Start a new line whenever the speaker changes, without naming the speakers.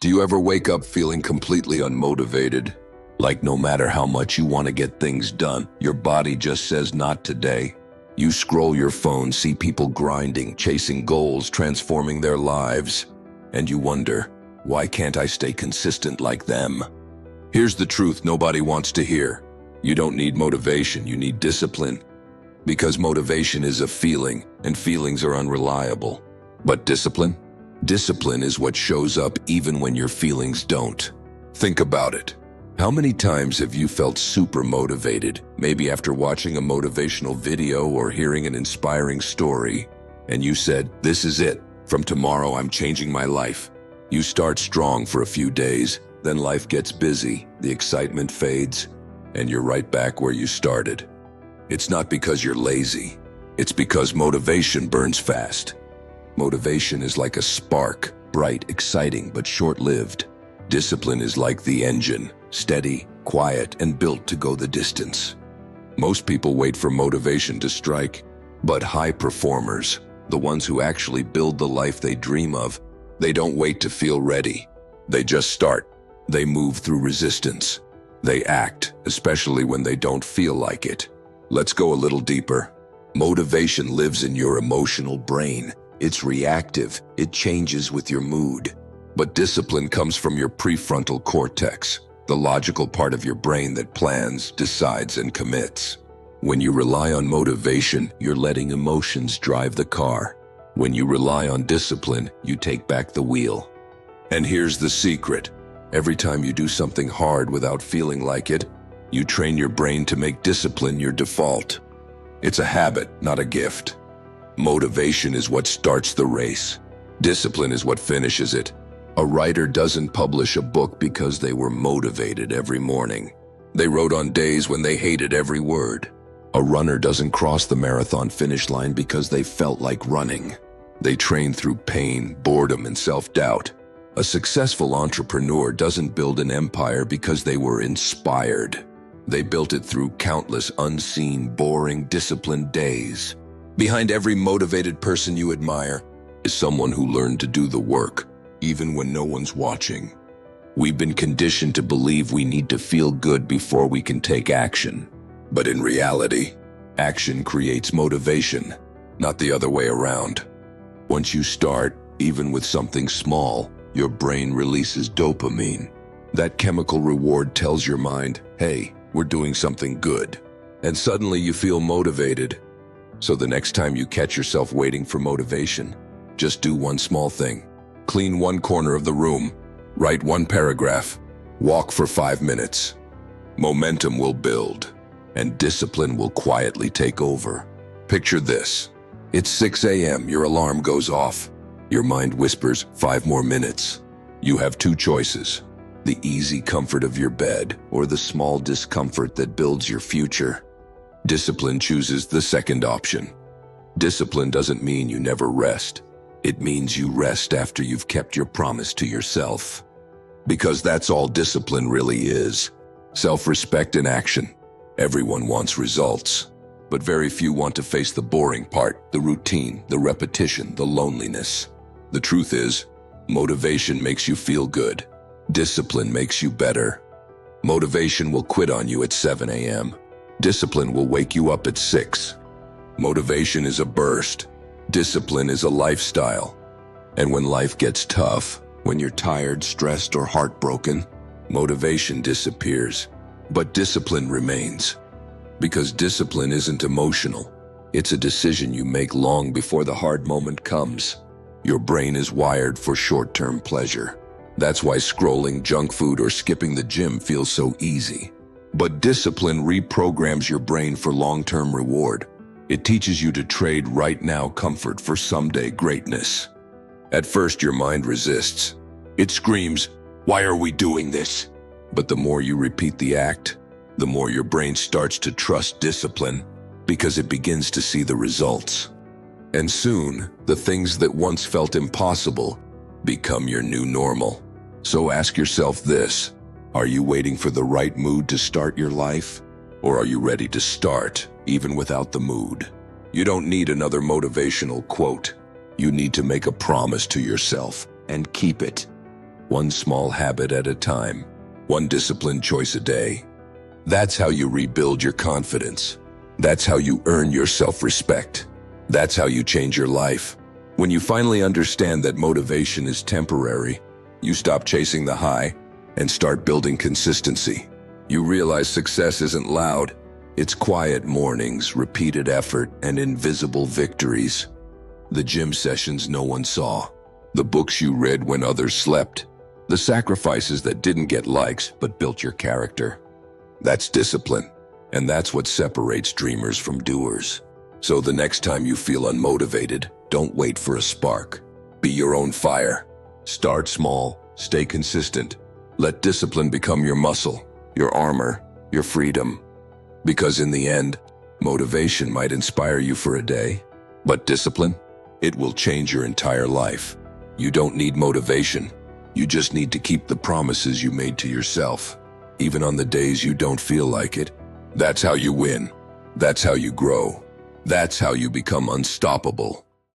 Do you ever wake up feeling completely unmotivated? Like no matter how much you want to get things done, your body just says not today. You scroll your phone, see people grinding, chasing goals, transforming their lives, and you wonder, why can't I stay consistent like them? Here's the truth nobody wants to hear. You don't need motivation, you need discipline. Because motivation is a feeling, and feelings are unreliable. But discipline? Discipline is what shows up even when your feelings don't. Think about it. How many times have you felt super motivated, maybe after watching a motivational video or hearing an inspiring story, and you said, "This is it. From tomorrow I'm changing my life." You start strong for a few days, then life gets busy, the excitement fades, and you're right back where you started. It's not because you're lazy. It's because motivation burns fast. Motivation is like a spark, bright, exciting, but short-lived. Discipline is like the engine, steady, quiet, and built to go the distance. Most people wait for motivation to strike, but high performers, the ones who actually build the life they dream of, they don't wait to feel ready. They just start. They move through resistance. They act, especially when they don't feel like it. Let's go a little deeper. Motivation lives in your emotional brain. It's reactive. It changes with your mood. But discipline comes from your prefrontal cortex, the logical part of your brain that plans, decides, and commits. When you rely on motivation, you're letting emotions drive the car. When you rely on discipline, you take back the wheel. And here's the secret. Every time you do something hard without feeling like it, you train your brain to make discipline your default. It's a habit, not a gift. Motivation is what starts the race. Discipline is what finishes it. A writer doesn't publish a book because they were motivated every morning. They wrote on days when they hated every word. A runner doesn't cross the marathon finish line because they felt like running. They trained through pain, boredom, and self-doubt. A successful entrepreneur doesn't build an empire because they were inspired. They built it through countless unseen, boring, disciplined days. Behind every motivated person you admire is someone who learned to do the work, even when no one's watching. We've been conditioned to believe we need to feel good before we can take action. But in reality, action creates motivation, not the other way around. Once you start, even with something small, your brain releases dopamine. That chemical reward tells your mind, hey, we're doing something good. And suddenly you feel motivated. So the next time you catch yourself waiting for motivation, just do one small thing. Clean one corner of the room, write one paragraph, walk for 5 minutes. Momentum will build, and discipline will quietly take over. Picture this. It's 6 a.m., your alarm goes off. Your mind whispers, 5 more minutes. You have 2 choices. The easy comfort of your bed or the small discomfort that builds your future. Discipline chooses the second option. Discipline doesn't mean you never rest. It means you rest after you've kept your promise to yourself. Because that's all discipline really is. Self-respect in action. Everyone wants results, but very few want to face the boring part, the routine, the repetition, the loneliness. The truth is, motivation makes you feel good. Discipline makes you better. Motivation will quit on you at 7 a.m. Discipline will wake you up at 6. Motivation is a burst. Discipline is a lifestyle. And when life gets tough, when you're tired, stressed, or heartbroken, motivation disappears. But discipline remains. Because discipline isn't emotional. It's a decision you make long before the hard moment comes. Your brain is wired for short-term pleasure. That's why scrolling junk food or skipping the gym feels so easy. But discipline reprograms your brain for long-term reward. It teaches you to trade right now comfort for someday greatness. At first, your mind resists. It screams, "Why are we doing this?" But the more you repeat the act, the more your brain starts to trust discipline because it begins to see the results. And soon, the things that once felt impossible become your new normal. So ask yourself this, are you waiting for the right mood to start your life? Or are you ready to start, even without the mood? You don't need another motivational quote. You need to make a promise to yourself and keep it. one small habit at a time, one disciplined choice a day. That's how you rebuild your confidence. That's how you earn your self-respect. That's how you change your life. When you finally understand that motivation is temporary, you stop chasing the high and start building consistency. You realize success isn't loud. It's quiet mornings, repeated effort, and invisible victories. The gym sessions no one saw. The books you read when others slept. The sacrifices that didn't get likes but built your character. That's discipline, and that's what separates dreamers from doers. So the next time you feel unmotivated, don't wait for a spark. Be your own fire. Start small, stay consistent. Let discipline become your muscle, your armor, your freedom. Because in the end, motivation might inspire you for a day, but discipline, it will change your entire life. You don't need motivation. You just need to keep the promises you made to yourself, even on the days you don't feel like it. That's how you win. That's how you grow. That's how you become unstoppable.